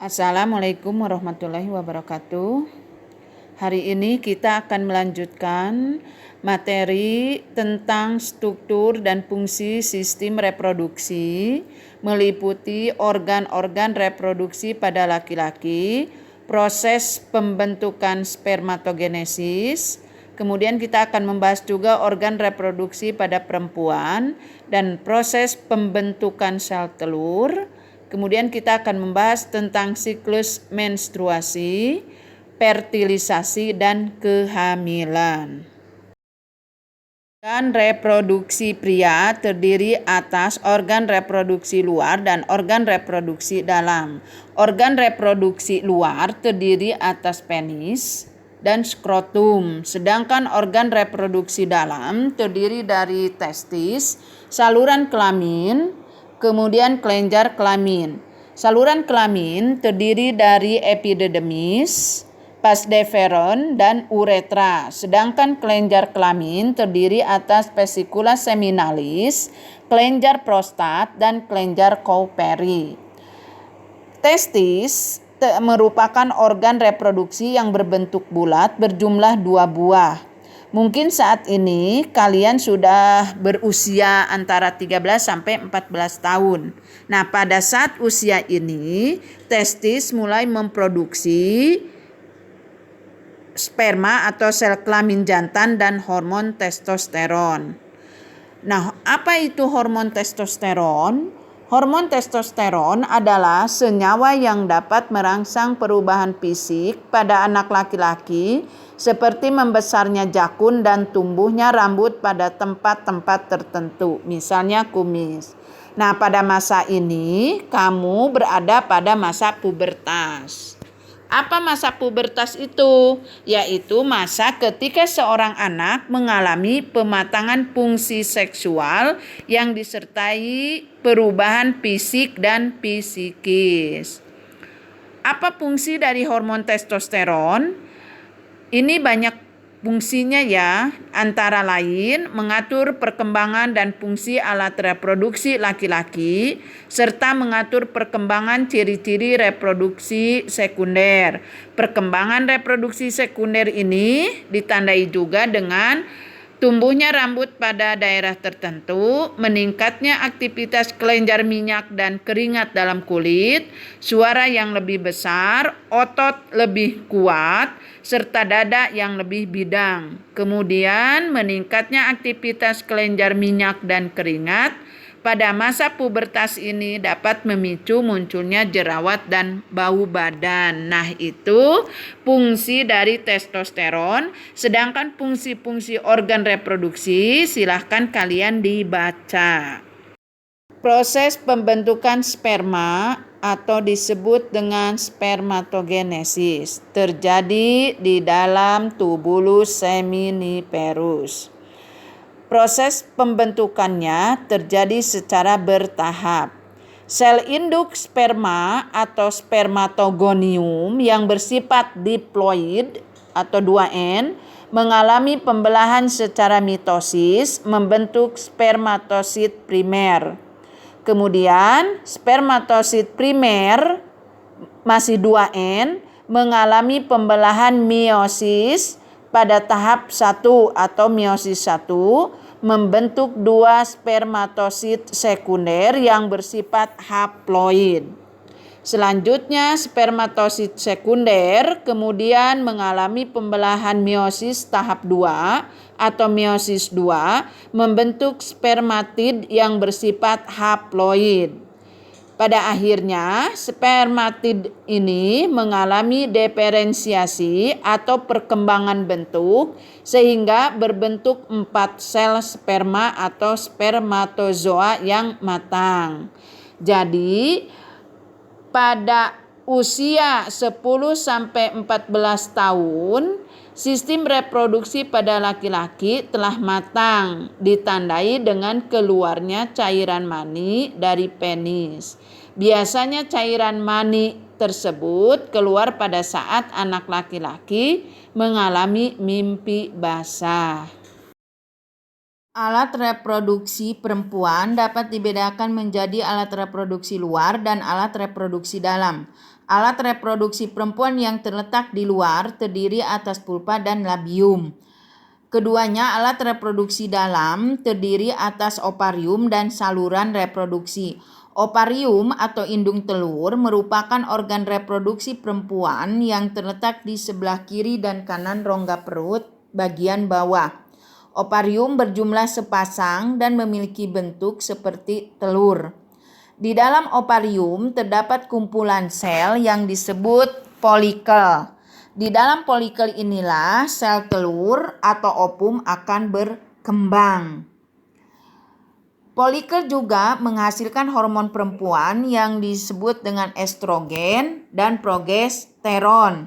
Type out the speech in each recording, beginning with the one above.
Assalamualaikum warahmatullahi wabarakatuh. Hari ini kita akan melanjutkan materi tentang struktur dan fungsi sistem reproduksi, meliputi organ-organ reproduksi pada laki-laki, proses pembentukan spermatogenesis, kemudian kita akan membahas juga organ reproduksi pada perempuan dan proses pembentukan sel telur. Kemudian kita akan membahas tentang siklus menstruasi, fertilisasi, dan kehamilan. Organ reproduksi pria terdiri atas organ reproduksi luar dan organ reproduksi dalam. Organ reproduksi luar terdiri atas penis dan skrotum, sedangkan organ reproduksi dalam terdiri dari testis, saluran kelamin, kemudian kelenjar kelamin. Saluran kelamin terdiri dari epididymis, vas deferens, dan uretra. Sedangkan kelenjar kelamin terdiri atas vesicula seminalis, kelenjar prostat, dan kelenjar Cowperry. Testis merupakan organ reproduksi yang berbentuk bulat berjumlah 2 buah. Mungkin saat ini kalian sudah berusia antara 13 sampai 14 tahun. Nah, pada saat usia ini, testis mulai memproduksi sperma atau sel kelamin jantan dan hormon testosteron. Nah, apa itu hormon testosteron? Hormon testosteron adalah senyawa yang dapat merangsang perubahan fisik pada anak laki-laki seperti membesarnya jakun dan tumbuhnya rambut pada tempat-tempat tertentu, misalnya kumis. Nah, pada masa ini kamu berada pada masa pubertas. Apa masa pubertas itu? Yaitu masa ketika seorang anak mengalami pematangan fungsi seksual yang disertai perubahan fisik dan psikis. Apa fungsi dari hormon testosteron? Ini banyak fungsinya ya, antara lain mengatur perkembangan dan fungsi alat reproduksi laki-laki, serta mengatur perkembangan ciri-ciri reproduksi sekunder. Perkembangan reproduksi sekunder ini ditandai juga dengan tumbuhnya rambut pada daerah tertentu, meningkatnya aktivitas kelenjar minyak dan keringat dalam kulit, suara yang lebih besar, otot lebih kuat, serta dada yang lebih bidang. Kemudian meningkatnya aktivitas kelenjar minyak dan keringat pada masa pubertas ini dapat memicu munculnya jerawat dan bau badan. Nah, itu fungsi dari testosteron. Sedangkan fungsi-fungsi organ reproduksi silahkan kalian dibaca. Proses pembentukan sperma atau disebut dengan spermatogenesis terjadi di dalam tubulus seminiferus. Proses pembentukannya terjadi secara bertahap. Sel induk sperma atau spermatogonium yang bersifat diploid atau 2N mengalami pembelahan secara mitosis membentuk spermatosit primer. Kemudian spermatosit primer masih 2N mengalami pembelahan meiosis pada tahap 1 atau meiosis 1 membentuk 2 spermatosit sekunder yang bersifat haploid. Selanjutnya spermatosit sekunder kemudian mengalami pembelahan meiosis tahap 2 atau meiosis 2 membentuk spermatid yang bersifat haploid. Pada akhirnya, spermatid ini mengalami diferensiasi atau perkembangan bentuk sehingga berbentuk 4 sel sperma atau spermatozoa yang matang. Jadi, pada usia 10 sampai 14 tahun, sistem reproduksi pada laki-laki telah matang, ditandai dengan keluarnya cairan mani dari penis. Biasanya cairan mani tersebut keluar pada saat anak laki-laki mengalami mimpi basah. Alat reproduksi perempuan dapat dibedakan menjadi alat reproduksi luar dan alat reproduksi dalam. Alat reproduksi perempuan yang terletak di luar terdiri atas pulpa dan labium. Keduanya alat reproduksi dalam terdiri atas ovarium dan saluran reproduksi. Ovarium atau indung telur merupakan organ reproduksi perempuan yang terletak di sebelah kiri dan kanan rongga perut bagian bawah. Ovarium berjumlah sepasang dan memiliki bentuk seperti telur. Di dalam ovarium terdapat kumpulan sel yang disebut folikel. Di dalam folikel inilah sel telur atau ovum akan berkembang. Folikel juga menghasilkan hormon perempuan yang disebut dengan estrogen dan progesteron.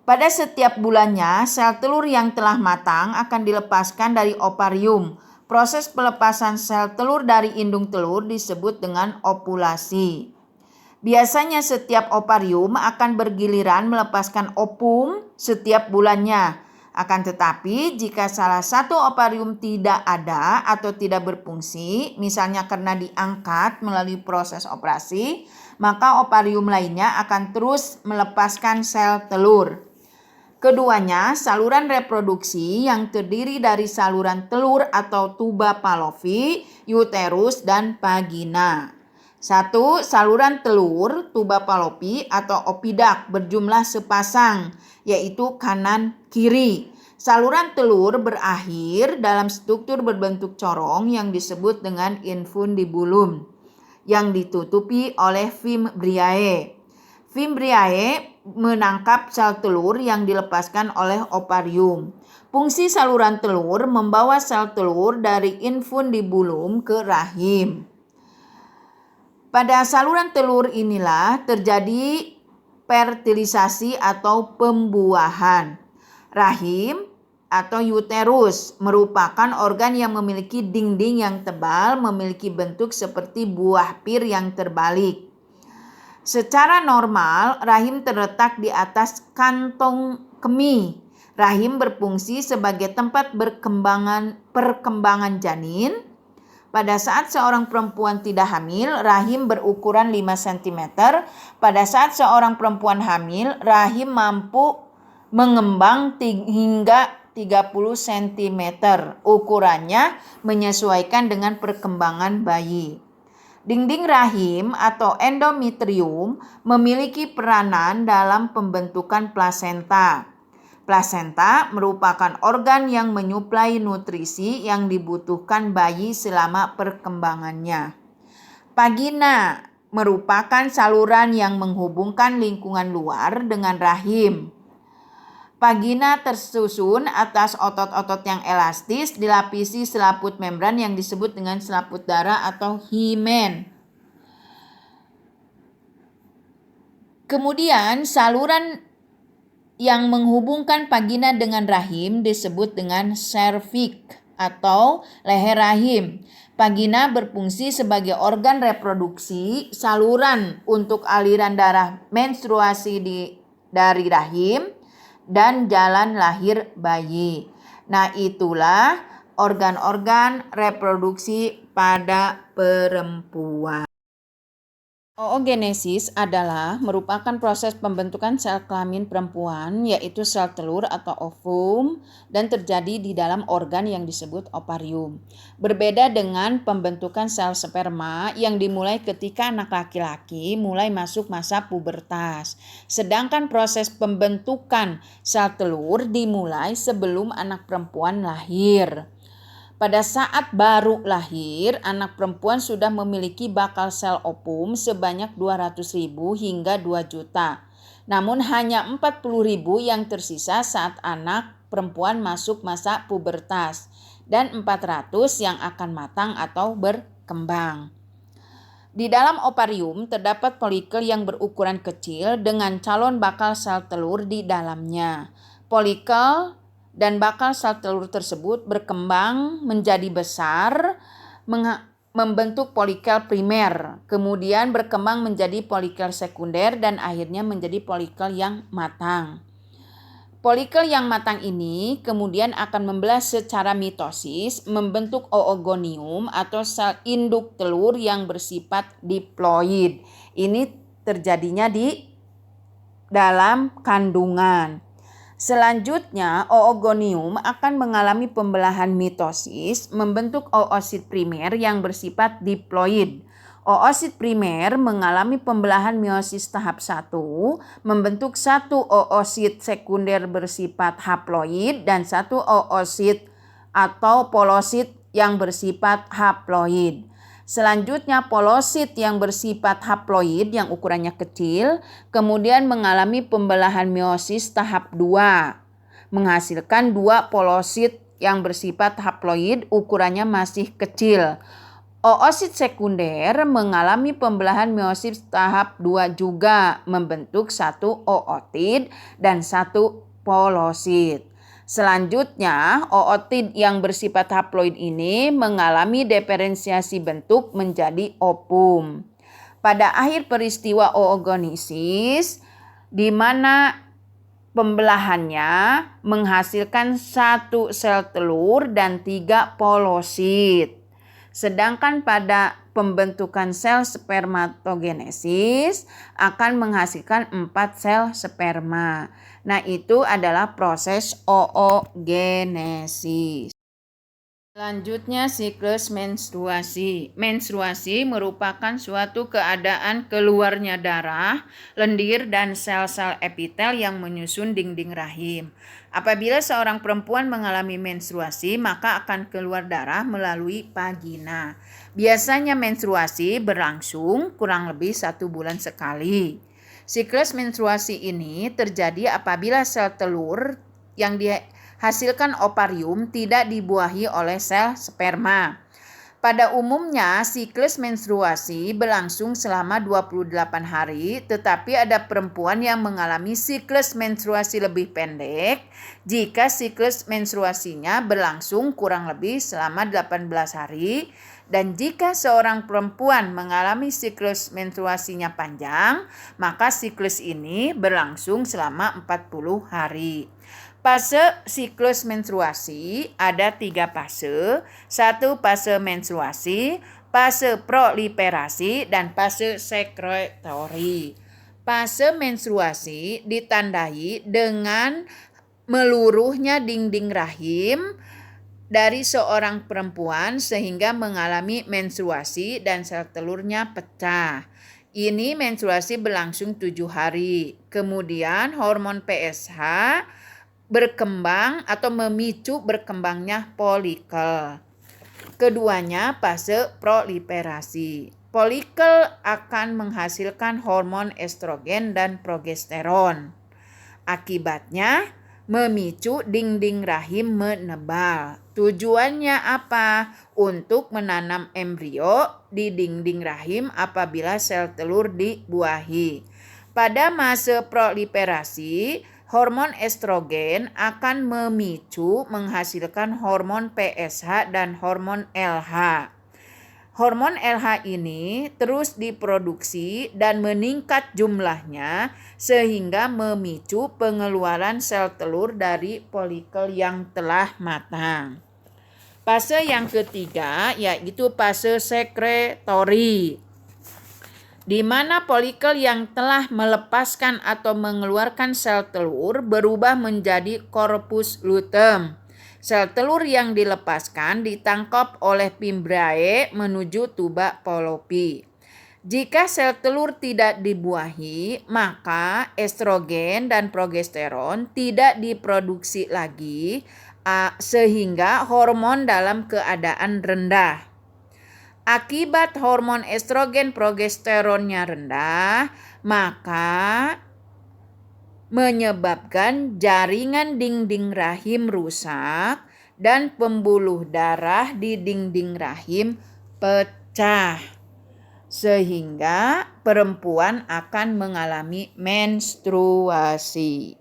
Pada setiap bulannya, sel telur yang telah matang akan dilepaskan dari ovarium. Proses pelepasan sel telur dari indung telur disebut dengan ovulasi. Biasanya setiap ovarium akan bergiliran melepaskan ovum setiap bulannya. Akan tetapi jika salah satu ovarium tidak ada atau tidak berfungsi, misalnya karena diangkat melalui proses operasi, maka ovarium lainnya akan terus melepaskan sel telur. Keduanya saluran reproduksi yang terdiri dari saluran telur atau tuba Fallopi, uterus, dan vagina. 1. Saluran telur tuba Fallopi atau oviduct berjumlah sepasang, yaitu kanan kiri. Saluran telur berakhir dalam struktur berbentuk corong yang disebut dengan infundibulum, yang ditutupi oleh fimbriae. Fimbriae menangkap sel telur yang dilepaskan oleh ovarium. Fungsi saluran telur membawa sel telur dari infundibulum ke rahim. Pada saluran telur inilah terjadi fertilisasi atau pembuahan. Rahim atau uterus merupakan organ yang memiliki dinding yang tebal, memiliki bentuk seperti buah pir yang terbalik. Secara normal, rahim terletak di atas kantong kemih. Rahim berfungsi sebagai tempat perkembangan janin. Pada saat seorang perempuan tidak hamil, rahim berukuran 5 cm. Pada saat seorang perempuan hamil, rahim mampu mengembang hingga 30 cm. Ukurannya menyesuaikan dengan perkembangan bayi. Dinding rahim atau endometrium memiliki peranan dalam pembentukan plasenta. Plasenta merupakan organ yang menyuplai nutrisi yang dibutuhkan bayi selama perkembangannya. Vagina merupakan saluran yang menghubungkan lingkungan luar dengan rahim. Vagina tersusun atas otot-otot yang elastis, dilapisi selaput membran yang disebut dengan selaput darah atau himen. Kemudian saluran yang menghubungkan vagina dengan rahim disebut dengan serviks atau leher rahim. Vagina berfungsi sebagai organ reproduksi, saluran untuk aliran darah menstruasi dari rahim, dan jalan lahir bayi. Nah, itulah organ-organ reproduksi pada perempuan. Oogenesis adalah merupakan proses pembentukan sel kelamin perempuan, yaitu sel telur atau ovum, dan terjadi di dalam organ yang disebut ovarium. Berbeda dengan pembentukan sel sperma yang dimulai ketika anak laki-laki mulai masuk masa pubertas. Sedangkan proses pembentukan sel telur dimulai sebelum anak perempuan lahir. Pada saat baru lahir, anak perempuan sudah memiliki bakal sel ovum sebanyak 200.000 hingga 2 juta. Namun hanya 40.000 yang tersisa saat anak perempuan masuk masa pubertas dan 400 yang akan matang atau berkembang. Di dalam ovarium terdapat folikel yang berukuran kecil dengan calon bakal sel telur di dalamnya. Folikel dan bakal sel telur tersebut berkembang menjadi besar, membentuk folikel primer, kemudian berkembang menjadi folikel sekunder, dan akhirnya menjadi folikel yang matang. Folikel yang matang ini kemudian akan membelah secara mitosis, membentuk oogonium atau sel induk telur yang bersifat diploid. Ini terjadinya di dalam kandungan. Selanjutnya, oogonium akan mengalami pembelahan mitosis membentuk oosit primer yang bersifat diploid. Oosit primer mengalami pembelahan meiosis tahap 1 membentuk satu oosit sekunder bersifat haploid dan satu oosit atau polosit yang bersifat haploid. Selanjutnya polosit yang bersifat haploid yang ukurannya kecil kemudian mengalami pembelahan meiosis tahap 2 menghasilkan dua polosit yang bersifat haploid ukurannya masih kecil. Oosit sekunder mengalami pembelahan meiosis tahap 2 juga membentuk satu ootid dan satu polosit. Selanjutnya, ootid yang bersifat haploid ini mengalami diferensiasi bentuk menjadi ovum. Pada akhir peristiwa oogonesis, di mana pembelahannya menghasilkan satu sel telur dan 3 polosit. Sedangkan pada pembentukan sel spermatogenesis akan menghasilkan 4 sel sperma. Nah, itu adalah proses oogenesis. Selanjutnya siklus menstruasi. Menstruasi merupakan suatu keadaan keluarnya darah, lendir, dan sel-sel epitel yang menyusun dinding rahim. Apabila seorang perempuan mengalami menstruasi, maka akan keluar darah melalui vagina. Biasanya menstruasi berlangsung kurang lebih 1 bulan sekali. Siklus menstruasi ini terjadi apabila sel telur yang dihasilkan ovarium tidak dibuahi oleh sel sperma. Pada umumnya siklus menstruasi berlangsung selama 28 hari, tetapi ada perempuan yang mengalami siklus menstruasi lebih pendek jika siklus menstruasinya berlangsung kurang lebih selama 18 hari. Dan jika seorang perempuan mengalami siklus menstruasinya panjang, maka siklus ini berlangsung selama 40 hari. Fase siklus menstruasi ada 3 fase. 1 fase menstruasi, fase proliferasi, dan fase sekretori. Fase menstruasi ditandai dengan meluruhnya dinding rahim dari seorang perempuan sehingga mengalami menstruasi dan sel telurnya pecah. Ini menstruasi berlangsung 7 hari. Kemudian hormon PSH berkembang atau memicu berkembangnya folikel. Keduanya fase proliferasi. Folikel akan menghasilkan hormon estrogen dan progesteron. Akibatnya memicu dinding rahim menebal. Tujuannya apa? Untuk menanam embrio di dinding rahim apabila sel telur dibuahi. Pada masa proliferasi, hormon estrogen akan memicu menghasilkan hormon PSH dan hormon LH. Hormon LH ini terus diproduksi dan meningkat jumlahnya sehingga memicu pengeluaran sel telur dari folikel yang telah matang. Fase yang ketiga yaitu fase sekretori, di mana folikel yang telah melepaskan atau mengeluarkan sel telur berubah menjadi corpus luteum. Sel telur yang dilepaskan ditangkap oleh fimbriae menuju tuba Fallopi. Jika sel telur tidak dibuahi, maka estrogen dan progesteron tidak diproduksi lagi sehingga hormon dalam keadaan rendah. Akibat hormon estrogen progesteronnya rendah, maka menyebabkan jaringan dinding rahim rusak dan pembuluh darah di dinding rahim pecah, sehingga perempuan akan mengalami menstruasi.